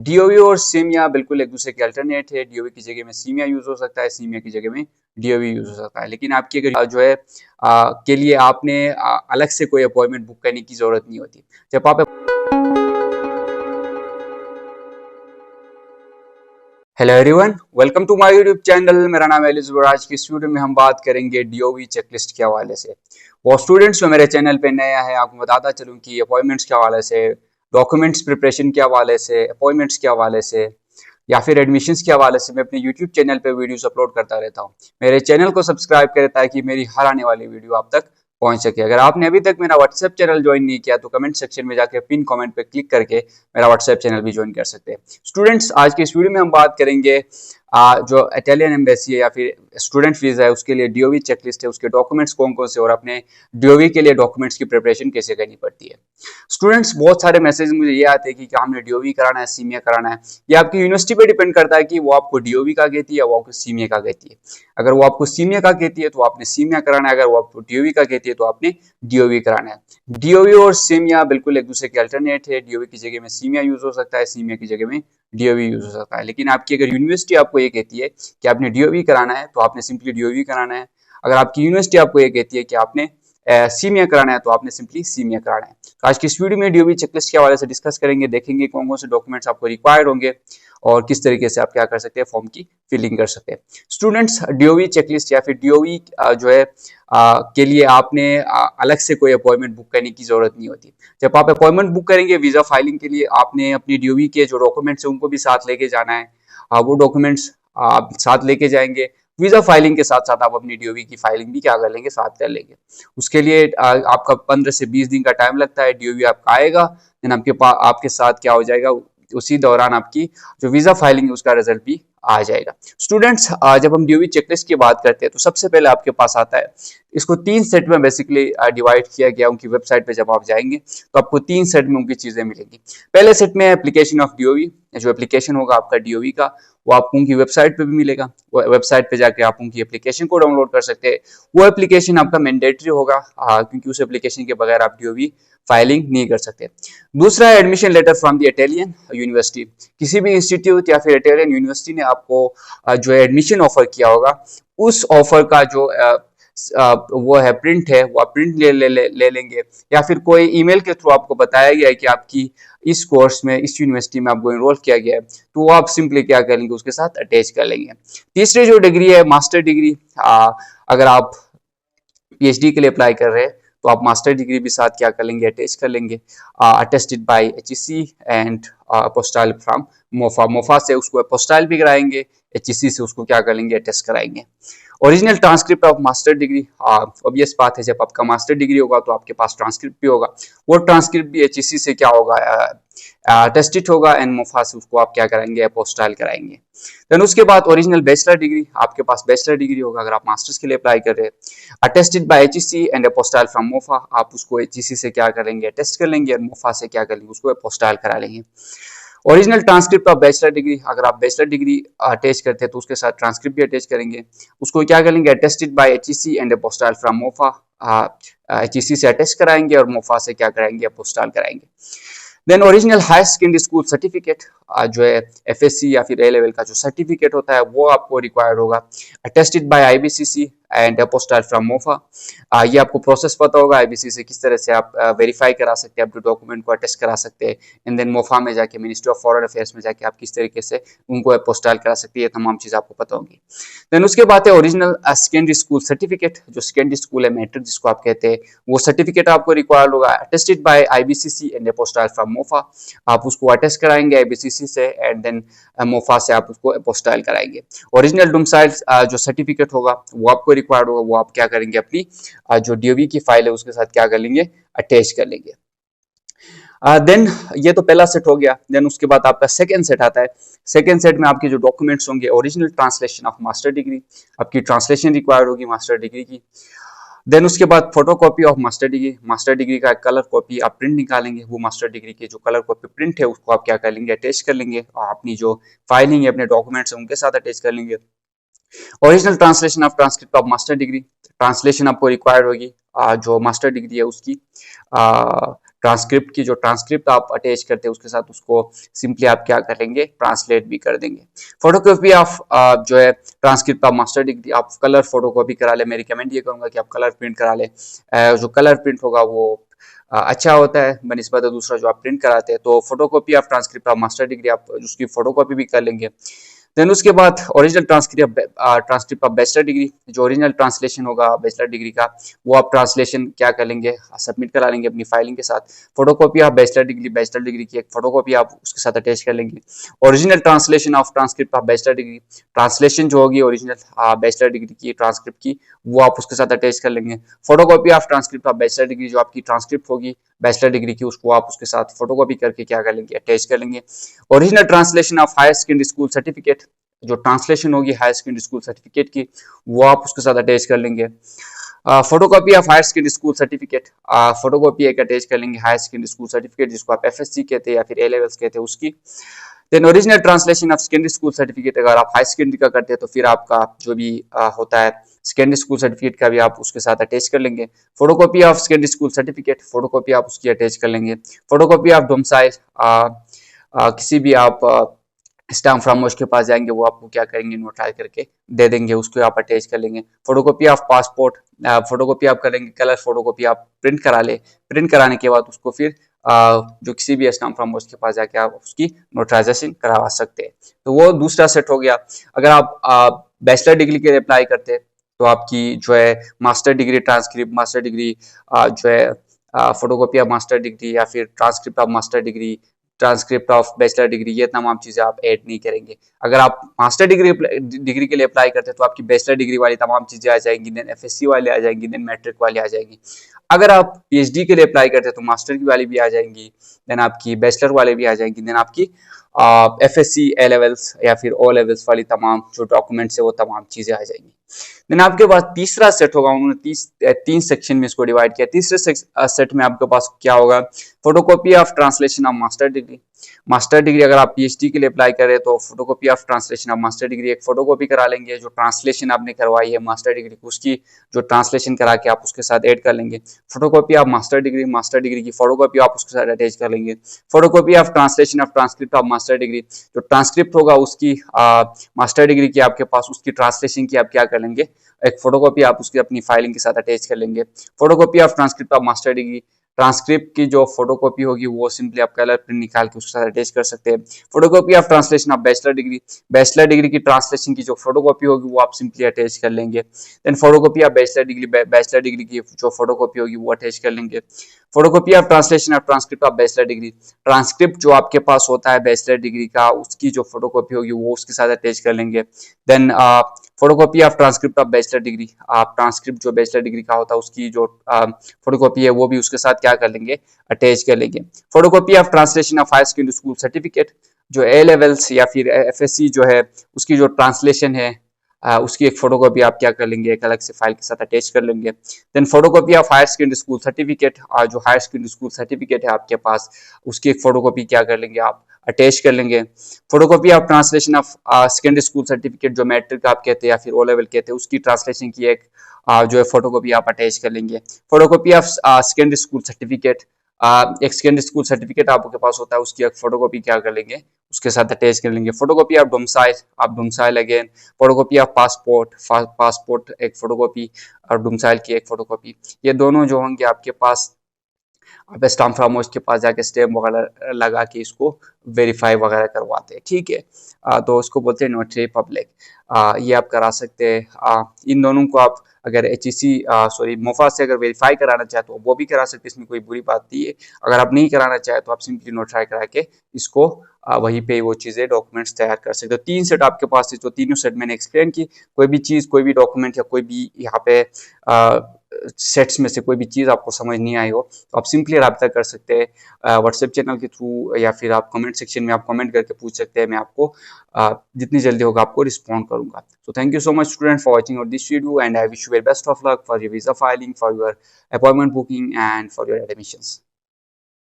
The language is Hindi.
डीओवी और सीमिया बिल्कुल एक दूसरे के अल्टरनेट है। डीओवी की जगह में सीमिया यूज हो सकता है, सीमिया की जगह में डीओवी यूज हो सकता है। लेकिन आपकी अगर जो है के लिए आपने अलग से कोई अपॉइंटमेंट बुक करने की जरूरत नहीं होती। जब आप hello everyone, welcome to my YouTube channel. मेरा नाम है एलिज़। आज की इस वीडियो में हम बात करेंगे डीओवी चेकलिस्ट के हवाले से। वो स्टूडेंट्स जो मेरे चैनल पे नया है, आपको बताता चलूं कि अपॉइंटमेंट्स के हवाले से, डॉक्यूमेंट्स प्रिपरेशन के हवाले से, अपॉइंटमेंट्स के हवाले से या फिर एडमिशन्स के हवाले से मैं अपने यूट्यूब चैनल पे वीडियोस अपलोड करता रहता हूँ। मेरे चैनल को सब्सक्राइब करें ताकि मेरी हर आने वाली वीडियो आप तक पहुंच सके। अगर आपने अभी तक मेरा व्हाट्सएप चैनल ज्वाइन नहीं किया तो कमेंट सेक्शन में जाकर पिन कमेंट पे क्लिक करके मेरा व्हाट्सएप चैनल भी ज्वाइन कर सकते हैं। स्टूडेंट्स, आज की इस वीडियो में हम बात करेंगे जो इटालियन एम्बेसी है या फिर स्टूडेंट वीजा है उसके लिए डीओवी चेकलिस्ट है, उसके डॉक्यूमेंट्स कौन कौन से और अपने डीओवी के लिए डॉक्यूमेंट्स की प्रिपरेशन कैसे करनी पड़ती है। स्टूडेंट्स, बहुत सारे मैसेज मुझे ये आते हैं कि क्या हमने डीओवी कराना है, सीमिया कराना है। ये आपकी यूनिवर्सिटी पे डिपेंड करता है कि वो आपको डीओवी का कहती है या वो आपको सीमिया का कहती है। अगर वो आपको सीमिया का कहती है तो आपने सीमिया कराना है, अगर वो आपको डीओवी का कहती है तो आपने डीओवी कराना है। डीओवी और सीमिया बिल्कुल एक दूसरे के अल्टरनेट है। डीओवी की जगह में सीमिया यूज हो सकता है, सीमिया की जगह में डीओवी यूज हो सकता है। लेकिन आपकी अगर यूनिवर्सिटी आपको ये कहती है कि आपने डीओवी कराना है तो आपने सिंपली डीओवी कराना है। अगर आपकी यूनिवर्सिटी आपको ये कहती है कि आपने सीमिया कराना है तो आपने सिंपली सीमिया कराना है। तो आज की इस वीडियो में डीओवी चेकलिस्ट के हवाले से डिस्कस करेंगे, देखेंगे कौन कौन से डॉक्यूमेंट्स आपको रिक्वायर्ड होंगे और किस तरीके से आप क्या कर सकते हैं, फॉर्म की फिलिंग कर सकते हैं। स्टूडेंट्स, डीओवी चेकलिस्ट या फिर डीओवी जो है के लिए आपने अलग से कोई अपॉइंटमेंट बुक करने की जरूरत नहीं होती। जब आप अपॉइंटमेंट बुक करेंगे वीजा फाइलिंग के लिए, आपने अपनी डीओवी के जो डॉक्यूमेंट्स हैं उनको भी साथ लेके जाना है। वो डॉक्यूमेंट्स आप साथ लेके जाएंगे। वीजा फाइलिंग के साथ साथ आप अपनी डीओवी की फाइलिंग भी क्या कर लेंगे, साथ कर लेंगे। उसके लिए आपका 15 से 20 दिन का टाइम लगता है। डीओवी आपका आएगा, देन आपके पास आपके साथ क्या हो जाएगा, उसी दौरान आपकी जो वीजा फाइलिंग है उसका रिजल्ट भी आ जाएगा। स्टूडेंट्स, जब हम डीओवी चेकलिस्ट की बात करते हैं तो सबसे पहले आपके पास आता है, इसको 3 सेट में बेसिकली डिवाइड किया गया। उनकी वेबसाइट पे जब आप जाएंगे तो आपको 3 सेट में उनकी चीजें मिलेंगी। पहले सेट में एप्लीकेशन ऑफ डीओवी, जो एप्लीकेशन होगा आपका डीओवी का वो आपको उनकी वेबसाइट पे भी मिलेगा। वो वेबसाइट पे जाके आप उनकी एप्लीकेशन को डाउनलोड कर सकते हैं। वो एप्लीकेशन आपका मैंडेटरी होगा क्योंकि उस एप्लीकेशन के बगैर आप डीओवी फाइलिंग नहीं कर सकते। दूसरा है admission letter from the Italian university. किसी भी इंस्टीट्यूट या फिर इटालियन यूनिवर्सिटी ने आपको जो एडमिशन ऑफर किया होगा उस ऑफर का जो वो है प्रिंट है, वो आप प्रिंट ले लेंगे। या फिर कोई ईमेल के थ्रू आपको बताया गया है कि आपकी इस कोर्स में, इस यूनिवर्सिटी में आपको एनरोल किया गया है, तो वो आप सिंपली क्या करेंगे, उसके साथ अटैच कर लेंगे। तीसरी जो डिग्री है मास्टर डिग्री, अगर आप पीएचडी के लिए अप्लाई कर रहे हैं तो आप मास्टर डिग्री भी साथ क्या कर लेंगे, अटैच कर लेंगे। Attested by HEC and apostille from MOFA. MOFA से उसको अपोस्टाइल भी कराएंगे, एचईसी से उसको क्या कर लेंगे, अटेस्ट कराएंगे। Original transcript of master degree, obvious बात है जब आपका मास्टर डिग्री होगा तो आपके पास ट्रांसक्रिप्ट भी होगा। वो ट्रांसक्रिप्ट भी एचईसी से क्या होगा, टेस्टेड होगा एंड मोफा से उसको आप क्या कराएंगे, अपोस्टाइल कराएंगे। देन उसके बाद ओरिजिनल बैचलर डिग्री, आपके पास बैचलर डिग्री होगा अगर आप मास्टर्स के लिए अप्लाई कर रहे हैं। Attested by HEC and apostille from MOFA, आप उसको एचईसी से क्या करेंगे, अटेस्ट कर लेंगे और मोफा से क्या करेंगे, उसको अपोस्टाइल करा लेंगे। Original transcript of bachelor degree, अगर आप बैचलर डिग्री अटैच करते हैं तो उसके साथ ट्रांसक्रिप्ट भी अटैच करेंगे। उसको क्या करेंगे, attested by HEC and apostille from MOFA, HEC से अटेस्ट कराएंगे और मोफा से क्या कराएंगे, अपोस्टाइल कराएंगे। Then original high secondary school certificate, जो है एफएससी या फिर ए लेवल का जो सर्टिफिकेट होता है वो आपको रिक्वायर्ड होगा। Attested bye IBCC and apostille from MOFA, ये आपको प्रोसेस पता होगा आईबीसी से किस तरह से आप वेरीफाई करा सकते हैं, अपने डॉक्यूमेंट को अटेस्ट करा सकते हैं। एंड देन मोफा में जाके, मिनिस्ट्री ऑफ फॉरेन अफेयर्स में जाके आप किस तरीके से उनको अपोस्टाइल करा सकते हैं, ये तमाम चीज़ आपको पता होंगी। देन उसके बाद है ओरिजिनल सेकेंडरी स्कूल सर्टिफिकेट, जो सेकेंडरी स्कूल है, मैट्रिक जिसको आप कहते हैं, वो सर्टिफिकेट आपको रिक्वायर्ड होगा। Attested bye IBCC and apostille from MOFA, आप उसको अटेस्ट कराएंगे आईबीसीसी से एंड देन मोफा से आप उसको अपोस्टाइल कराएंगे। ओरिजिनल डोमिसाइल जो सर्टिफिकेट होगा वो आपको रिक्वायर्ड होगा, वो आप क्या करेंगे, अपनी जो डीओवी की फाइल है उसके साथ क्या कर लेंगे, अटैच कर लेंगे। देन ये तो पहला सेट हो गया। देन उसके बाद आपका सेकंड सेट आता है। सेकंड सेट में आपके जो डॉक्यूमेंट्स होंगे, original translation of master degree, आपकी ट्रांसलेशन रिक्वायर्ड होगी मास्टर डिग्री की। देन उसके बाद photocopy of master degree, master degree का कलर कॉपी आप प्रिंट निकालेंगे, वो मास्टर डिग्री की जो कलर कॉपी प्रिंट है उसको आप क्या कर लेंगे, अटैच कर लेंगे और अपनी जो फाइलिंग है, अपने डॉक्यूमेंट्स है उनके साथ अटैच कर लेंगे। Original translation of transcript of master degree, translation आपको रिक्वायर्ड होगी जो मास्टर डिग्री है उसकी। ट्रांसक्रिप्ट की जो ट्रांसक्रिप्ट आप अटैच करते हैं उसके साथ उसको सिंपली आप क्या करेंगे, ट्रांसलेट भी कर देंगे। फोटोकॉपी ऑफ जो है ट्रांसक्रिप्ट ऑफ मास्टर डिग्री, आप कलर फोटोकॉपी करा ले। मैं रिकमेंड ये करूंगा कि आप कलर प्रिंट करा ले। जो कलर प्रिंट होगा वो अच्छा होता है बनिस्बत दूसरा जो आप प्रिंट कराते हैं। तो photocopy of transcript of master degree आप उसकी फोटोकॉपी भी कर लेंगे। देन उसके बाद original transcript of bachelor degree, जो ओरिजिनल ट्रांसलेशन होगा बैचलर डिग्री का वो आप ट्रांसलेशन क्या कर लेंगे, सबमिट करा लेंगे अपनी फाइलिंग के साथ। फोटोकॉपी ऑफ बैचलर डिग्री की एक फोटोकॉपी आप उसके साथ अटैच कर लेंगे। Original translation of transcript of bachelor degree, translation जो होगी ओरिजिनल बैचलर डिग्री की ट्रांसक्रिप्ट की वो आप उसके साथ अटैच कर लेंगे। Photocopy of transcript of bachelor degree, जो आपकी ट्रांसक्रिप्ट होगी बैचलर डिग्री की उसको आप उसके साथ फोटोकॉपी करके क्या कर लेंगे, अटैच कर लेंगे। Original translation of higher secondary school certificate, जो ट्रांसलेशन होगी हायर सेकेंडरी स्कूल सर्टिफिकेट की वो आप उसके साथ अटैच कर लेंगे। Photocopy of higher secondary school certificate, photocopy एक अटैच कर लेंगे हायर सेकेंडरी स्कूल सर्टिफिकेट जिसको आप एफएससी कहते हैं या फिर ए लेवल्स कहते हैं उसकी। Then original translation of secondary school certificate, अगर आप हाई सेकेंडरी का करते हैं तो फिर आपका जो भी होता है सेकेंडरी स्कूल सर्टिफिकेट का भी आप उसके साथ अटैच कर लेंगे। Photocopy of secondary school certificate, photocopy आप उसकी अटैच कर लेंगे। फोटोकॉपी ऑफ डोमिसाइल, किसी भी आप स्टाम्प फ्रॉम के पास जाएंगे वो आपको क्या करेंगे, नोटराइज करके दे देंगे, उसको आप अटैच कर लेंगे। फोटोकॉपी ऑफ पासपोर्ट, फोटोकॉपी आप करेंगे, कलर फोटोकॉपी आप प्रिंट करा ले। प्रिंट कराने के बाद उसको फिर जो किसी भी स्टाम्प फ्रॉम के पास जाके आप उसकी नोटराइजेशन करवा सकते हैं। तो वो दूसरा सेट हो गया। अगर आप बैचलर डिग्री के लिए अप्लाई करते हैं तो आपकी जो है master degree transcript, master degree जो है फोटोकॉपी ऑफ मास्टर डिग्री या फिर transcript of master degree, transcript of bachelor degree, ये तमाम चीजें आप ऐड नहीं करेंगे। अगर आप मास्टर डिग्री के लिए अप्लाई करते हैं तो आपकी बैचलर डिग्री वाली तमाम चीजें आ जाएंगी, देन एफएससी वाले आ जाएंगी, देन मैट्रिक वाली आ जाएंगी। अगर आप पीएचडी के लिए अप्लाई करते हैं तो मास्टर की वाली भी आ जाएंगी, देन आपकी बैचलर वाले भी आ जाएंगी, देन आपकी एफएससी ए लेवल्स या फिर ओ लेवल्स वाली तमाम जो डॉक्यूमेंट्स है वो तमाम चीजें आ जाएंगी। देन आपके पास तीसरा सेट होगा, उन्होंने तीन सेक्शन में इसको डिवाइड किया। तीसरे सेट में आपके पास क्या होगा, photocopy of translation of master degree. Master degree अगर आप पीएचडी के लिए अप्लाई करें तो photocopy of translation of master degree एक फोटोकॉपी करा लेंगे। जो ट्रांसलेशन आपने करवाई है मास्टर डिग्री की उसकी जो ट्रांसलेशन करा के आप उसके साथ ऐड कर लेंगे। फोटोकॉपी ऑफ मास्टर डिग्री की फोटोकॉपी आप उसके साथ अटैच कर लेंगे। Photocopy of translation of transcript of master degree, जो ट्रांसक्रिप्ट होगा उसकी मास्टर डिग्री की आपके पास उसकी ट्रांसलेशन की आप क्या कर लेंगे, एक फोटोकॉपी आप उसकी अपनी फाइलिंग के साथ अटैच कर लेंगे। Photocopy of transcript of master degree, transcript की जो फोटोकॉपी होगी वो सिंपली आप कलर प्रिंट निकाल के उसके साथ अटैच कर सकते हैं। Photocopy of translation of bachelor degree की ट्रांसलेशन की जो फोटोकॉपी होगी वो आप सिंपली अटैच कर लेंगे। Then photocopy of bachelor degree की जो फोटोकॉपी होगी वो अटैच कर लेंगे। Photocopy of translation of transcript of bachelor degree, transcript जो आपके पास होता है बैचलर डिग्री का उसकी जो फोटोकॉपी होगी वो उसके साथ अटैच कर लेंगे। Then photocopy of transcript of bachelor degree, आप ट्रांसक्रिप्ट जो बैचलर डिग्री का होता है उसकी जो फोटोकॉपी है वो भी उसके साथ क्या कर लेंगे, अटैच कर लेंगे। Photocopy of translation of higher secondary school certificate, जो ए लेवल्स या फिर एफएससी जो है उसकी जो ट्रांसलेशन है उसकी एक फोटोकॉपी आप क्या कर लेंगे, एक अलग से फाइल के साथ अटैच कर लेंगे। Then photocopy of higher secondary school certificate, जो हायर सेकेंडरी स्कूल सर्टिफिकेट है आपके पास उसकी एक फोटोकॉपी क्या कर लेंगे, आप अटैच कर लेंगे। Photocopy of translation of secondary school certificate, जो मैट्रिक आप कहते हैं या फिर ओ लेवल कहते हैं उसकी ट्रांसलेशन की एक जो है फोटोकॉपी आप अटैच कर लेंगे। Photocopy of secondary school certificate, एक सेकेंडरी स्कूल सर्टिफिकेट आपके पास होता है उसकी एक फोटोकॉपी क्या कर लेंगे, उसके साथ अटैच कर लेंगे। फोटोकॉपी ऑफ डोमिसाइल, आप domicile again. Photocopy of passport एक फोटोकॉपी और डोमिसाइल की एक फोटोकॉपी, ये दोनों जो होंगे आपके पास आप स्टाम्प फ्रॉम के पास जाके स्टैम्प वगैरह लगा के इसको वेरीफाई वगैरह करवाते हैं, ठीक है। तो उसको बोलते हैं नोटरी पब्लिक, ये आप करा सकते हैं। इन दोनों को आप अगर मोफा से अगर वेरीफाई कराना चाहे तो वो भी करा सकते हैं, इसमें कोई बुरी बात नहीं है। अगर आप नहीं कराना चाहे तो आप सिंपली नोटराई करा के इसको वहीं पे वो चीज़ें डॉक्यूमेंट्स तैयार कर सकते हो। 3 सेट आपके पास है, तो तीनों सेट मैंने एक्सप्लेन की। कोई भी चीज़, कोई भी डॉक्यूमेंट या कोई भी यहाँ पे सेट्स में से कोई भी चीज़ आपको समझ नहीं आई हो तो आप सिंपली रब्ता कर सकते हैं व्हाट्सएप चैनल के थ्रू, या फिर आप कमेंट सेक्शन में आप कमेंट करके पूछ सकते हैं। मैं आपको जितनी जल्दी होगा आपको रिस्पॉन्ड करूंगा। So thank you so much student for watching this video, and I wish you very best of luck for your visa filing, for your appointment booking and for your admissions.